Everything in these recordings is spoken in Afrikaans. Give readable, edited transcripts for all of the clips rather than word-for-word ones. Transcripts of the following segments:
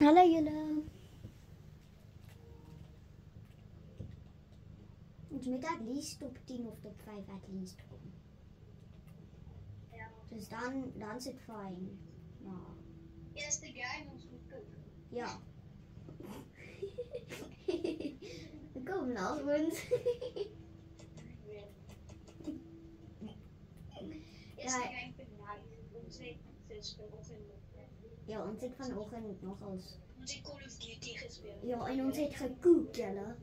Hallo julle. Ons moet at least top 10 of top 5 at least kom. Ja. Dus dan is het fijn. Maar Eerste game ons moet kook. ja. Kom nou, ons. Eerste game vanavond. Ons het dus vanoggend Ja, ons het vanoggend nogals. ons het Call of Duty gespeeld. Ja, en ons het gekook julle.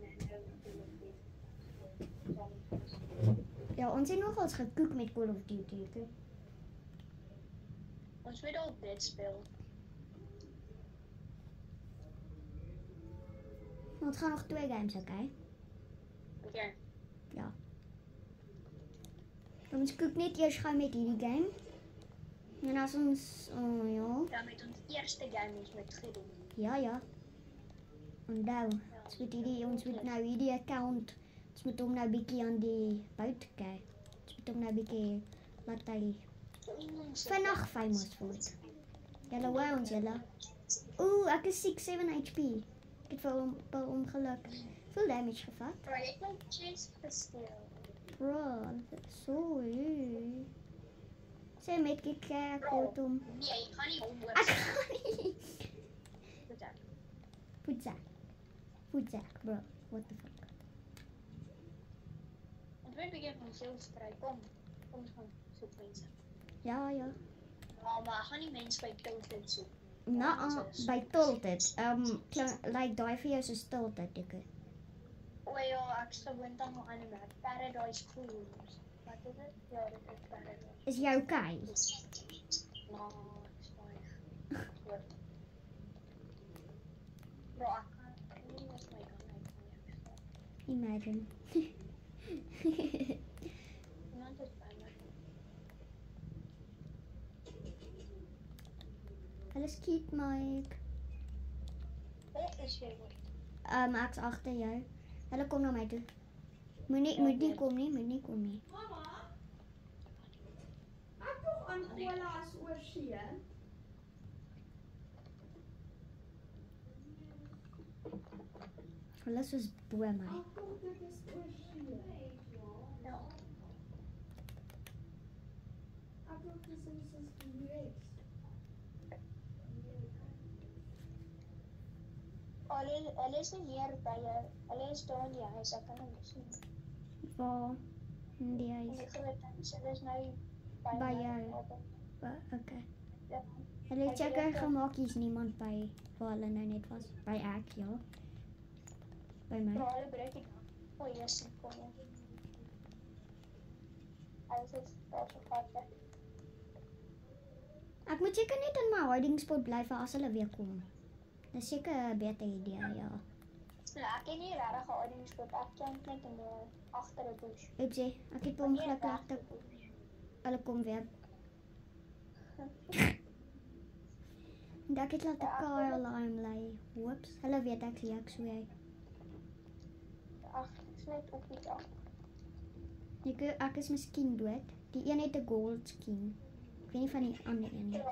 Ja, ons het nogals gekook met Call of Duty. Okay? Ons moet al dit speel. Ons gaan nog 2 games, okay? Okay. Ja. Ons kook net eers gou met hierdie game. En as ons ja. Ja, met ons eerste game ons moet gedoen. Ja. Onthou, ons moet nou hierdie account, ons moet hom nou bietjie aan die bout kyk. Ons moet hom nou bietjie laat hy vinnig famous word. Julle hoor ons julle. Oeh, ek is 7 HP. Ek het per ongeluk veel damage gevat. Maar ek het my chest gesteel. Bro, sorry. Sê met kyk kortom. Nee, ek gaan nie hom Ek kan nie. Voetzak, bro. What the fuck? Ons moet begin van seel stry. Kom ons gaan soek mense. Ja. Maar gaan nie mense by Tilted soek. By Tilted. Like daai vir jou so Tilted ek. O ja, ek sou wint dan nog aan 'n map. Paradise Cruise. Wat is dit? Ja, dit is Paradise. Is jy okay? Maar ek is baie goed. Bro, ek kan nie eens my kan uit. Imagine. Iemand is by my. Hulle skiet Mike. Wat is jy? Ek's agter jou. Hulle kom na my toe. Moet nie kom nie. Mama, ek dog Angola is oor see. Hulle is soos bo my. Ek dog dit is oor see. Ja. Ek dog dit is die US. Hulle is nie meer by jou. Hulle is daar in die huis. Ek kan hom sien. Waar? In die En huis. die groot huis. Hulle is nou by By my. jou. Okay. Ja. Hulle het seker gemaak hier's niemand by waar hulle nou net was. By ek, ja. By my. Maar hulle breek ek. O, yes, kom jy. Alles is daar so gat. Ek moet seker net in my hiding spot bly vir as hulle weer kom. Dis seker 'n beter idee, ja. Ja, ek het nie regtig gehad in die spot. Ek klank net in agter 'n bush. Oepsie, ek het ongeluk laat hulle kom weer. Ek het laat 'n car alarm lei. Whoops, hulle weet ek sê ek sê. Ag, ek net op die dag. Ek is miskien dood. Die een het 'n gold skin. Ek weet nie van die ander een nie. Ek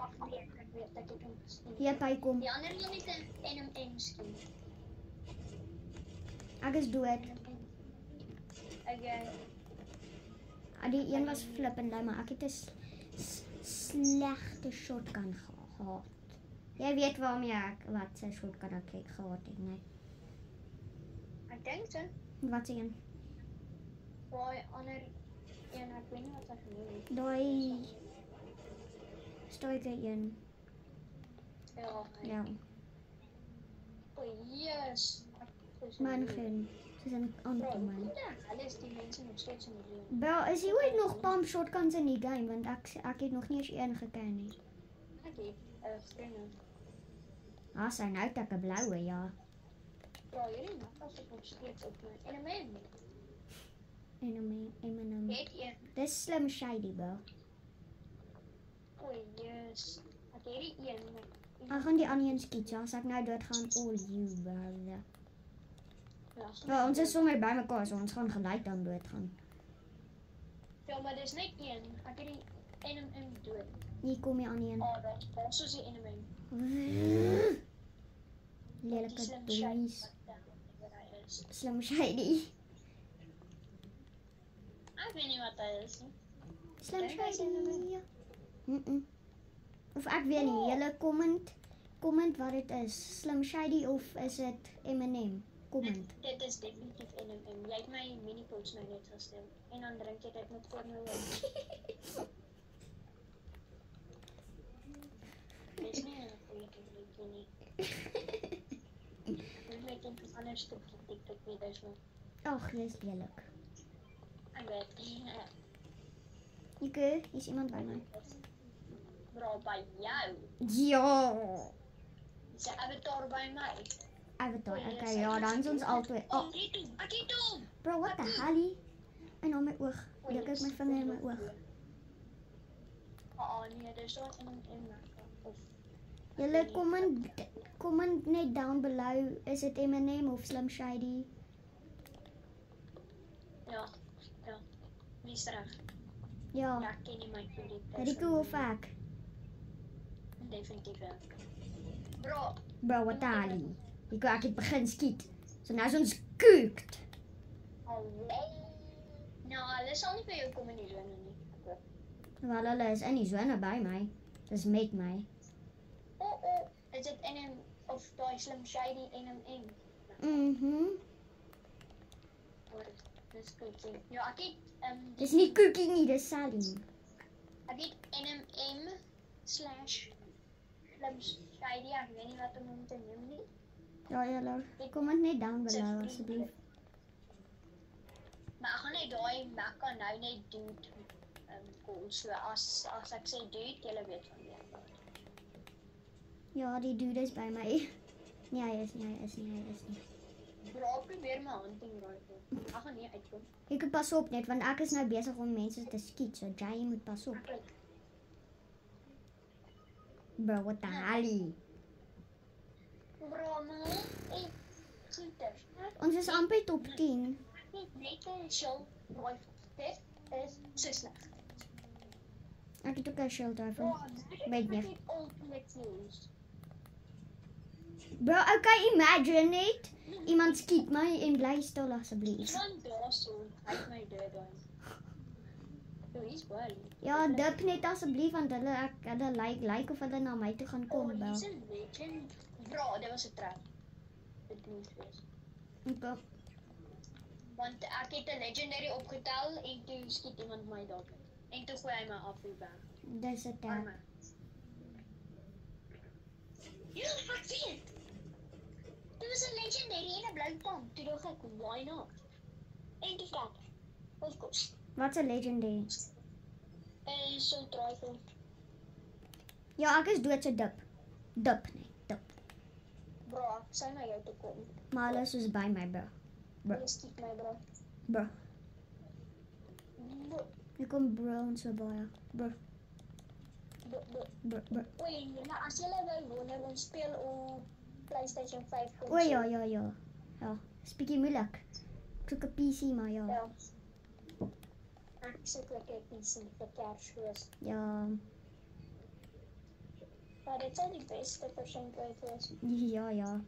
weet ek het hom gesien. Hier by kom. Die ander een het 'n NMM skin. Ek is dood. Okay. Die een was flippend, maar ek het 'n slegte shotgun gehad. Jy weet waarmee wat se shotgun ek gehad het, nee. Ek dink so. Wat se een? Daai ander een, ek weet nie wat ek genoem het. Daai stoike een. Ja. Ja. O, yes. Man geen. Dis 'n ander man. Hulle is die mense nog steeds in die lewe. Wel, is hier ooit nog pump shotguns in die game want ek het nog nie eens een geken nie. Ek het vriende. Sy nou het ek 'n bloue, ja. Ja, hierdie nag as ek nog steeds op my NMM. En Het een. dis slim shady, bro. O, yes. Ek het hierdie een. Ek gaan die ander een skiet, ja. As ek nou dood gaan, all you, bro. Ja, Wel, ons is sommer by mekaar, so ons gaan gelyk dan doodgaan. ja, maar dis net een. Ek het die NMM dood. Hier kom die ander een. Oh, dat is soos die NMM. lelike Slim donnies. Shady wat hy is. Slim Shady. Ek weet nie wat hy is nie. Slim Dink hy sy naam Shady. Of ek weet nie, julle comment wat dit is. Slim Shady of is dit Eminem? Comment. Dit is definitief M&M. Jy het my mini-pots nou net gestel. En dan drink jy dit met formule. Dis nie 'n goeie ding nie. Ek dink dit anders stuk TikTok video's nou. Ag, dis lelik. Ek weet. Ike, is iemand by my? Bro, by jou. Ja. Is 'n avatar by my. Avatar. Okay, ja, dan is ons albei. Oh, Ek het hom. bro, what the hell? En op my oog. Ja, kyk my vinger in my oog. Nee, dis so M&M of Julle comment net down below. Is it Eminem of Slim Shady? ja. Wie is reg? Ja. Ja, ek ken nie my vriendin. Rico of ek? Definitief ek. Bro, Bro, wat the hell? Rico, ek het begin skiet. So nou is ons cooked. nou, hulle sal nie vir jou kom in die zone nie. Wel, hulle is in die zone by my. Dis met my. Is dit NM of daai Slim Shady NMM? Dis goed. Ja, ek het Dis nie cookie nie, dis saline. ek het NMM / Slim Shady, ek weet nie wat om hom te noem nie. Ja, julle. Comment net down below asseblief. Maar ek gaan net daai Mac kan nou net doen. Cool. So as ek sê dude, julle weet van wie ek praat. Ja, die dude is by my. Nee, hy is nie. Bro, probeer my hunting rifle. Ek gaan nie uitkom. Ek pas op net want ek is nou besig om mense te skiet, so jy moet pas op. Bro, what the hell? Bro, man. Shooters. Ons is amper top 10. Net 'n shield rifle. Dit is so sleg. Ek het ook 'n shield rifle. Weet nie. Bro, okay, imagine net. Iemand skiet my en bly stil asseblief. Iemand daar so, hy het my dood dan. So he's well. Ja, dip net asseblief want hulle lyk of hulle na my toe gaan kom, bro. He's a legend. Bro, dit was 'n trap. Dit moes wees. Okay. Want ek het 'n legendary opgetel en toe skiet iemand my daar. En toe gooi hy my af die berg. Dis 'n tap. Arme. Ja, ek sien. Dit was 'n legendary en 'n blou pom. Toe dink ek, why not? En toe stap. Of course. Wat's 'n legendary? En so rifle. Ja, ek is dood so dip. Dip net, dip. Bro, ek sê na jou toe kom. Maar hulle is soos by my, bro. Bro. Jy skiet my, bro. Bro. Bro, Ek kom bro en so baie. Bro. bro. Bro. Oei, nou as julle wil wonder, ons speel op PlayStation 5. O ja. Ja, is bietjie moeilik. Ek soek 'n PC maar ja. Ja. Ek sit lekker PC vir Kersfees. Ja, Maar dit sal die beste persentwyse wees. ja.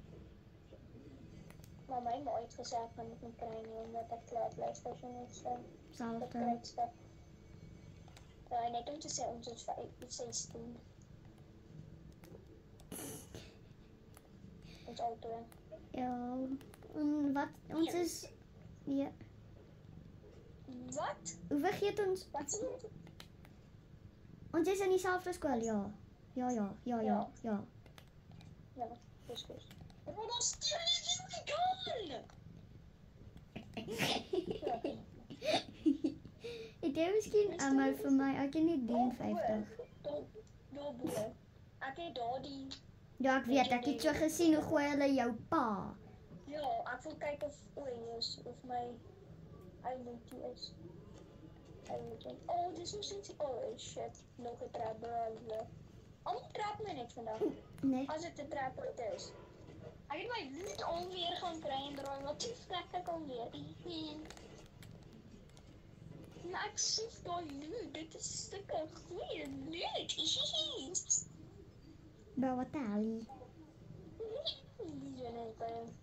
Maar my ma het gesê ek kan dit nie kry nie omdat ek klaar PlayStation het so. Selfde. Ja, net om te sê ons is 16. Ons auto. Ja. En wat ons is ja, Wat? hoe vergeet ons? Wat sê jy? Ons is in dieselfde skool, ja. Ja. Ja, dis goed. Wat is dit? Oh my god! Ek het miskien ammo vir my. Ek het nie 53. Ja, boer. Ek het daardie Ja, ek weet. Ek het so gesien hoe gooi hulle jou pa. ja, ek wil kyk of of my identity is. Oh, dis so sinsie. Oh shit. Nog 'n trap bro. Almal trap my net vandag. Nee. As dit 'n trap is. Ek het my loot alweer gaan kry en draai wat se plek ek alweer. Maar ek sien daai loot. Dit is stukke goeie loot. Bro, wat the hell? Die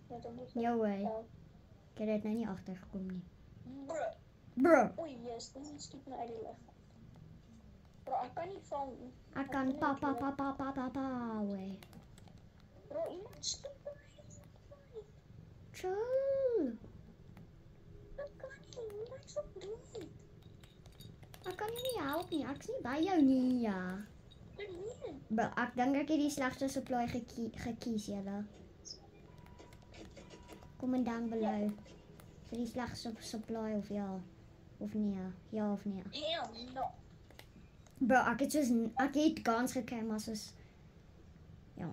net om die Jou wy. Ja. Ek het dit nou nie agtergekom nie. Bro. Bro, Oei, yes, dit skiet my uit die lug. Bro, ek kan nie val nie. ek kan pa wy. Bro, iemand skiet my uit die lug. Chill. Ek kan nie, niks op doen. Ek kan jou nie help nie. Ek's nie by jou nie, ja. Ek weet. Bro, ek dink ek het die slegste supply gekies, julle. Comment down below. Vir die slegste supply of ja. Of nee. Ja of nee. Hell no. Bro, ek het kans gekry, maar soos ja,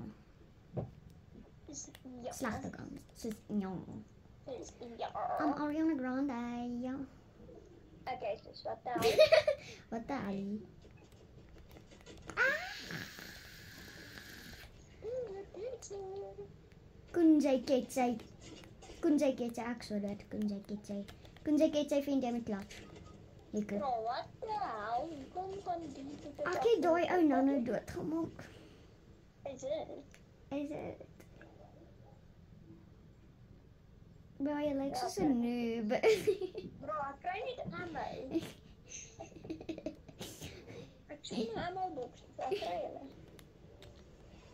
Ja. slegte kans. Soos ja. Ja. Ariana Grande, ja. Okay, dus wat nou? Wat daai? Kunjai Ketsai, ek so dit. Kunjai Ketsai vind jy met klats. Lekker. Bro, wat nou? Kom van die te Ek het daai ou nou doodgemaak. Is dit? Is dit? Bro, jy lyk soos 'n noob. Bro, ek kry nie ammo. Ek sien nie ammo box. Ek kry hulle.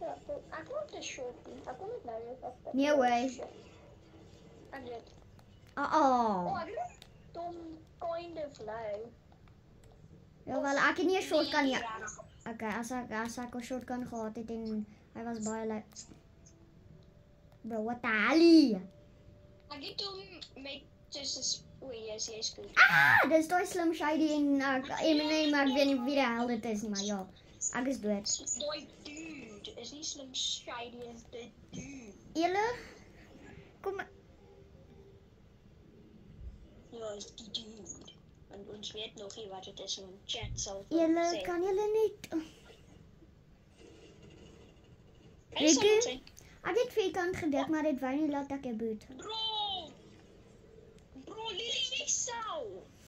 Ja, ek moet 'n shotgun. Ek kom net nou weer af. Nee, way. Ek weet. Oh. Ek weet. Tom kind of low. Ja, wel ek het nie 'n shotgun nie. Okay, as ek 'n shotgun gehad het en hy was baie like Bro, wat daai? Ek het hom met tussen jy's goed. Dis daai Slim Shady en Eminem, ek weet nie wie die hel dit is nie, maar ja. Ek is dood. Daai dude is nie Slim Shady as die dude. Julle kom Ja, is die dude. Want ons weet nog nie wat dit is in ons chat sal julle kan julle net Hy sal Riku? sê, Ek het vierkant gedruk, maar dit wou nie laat ek 'n boot. Bro, Lily, jy sou.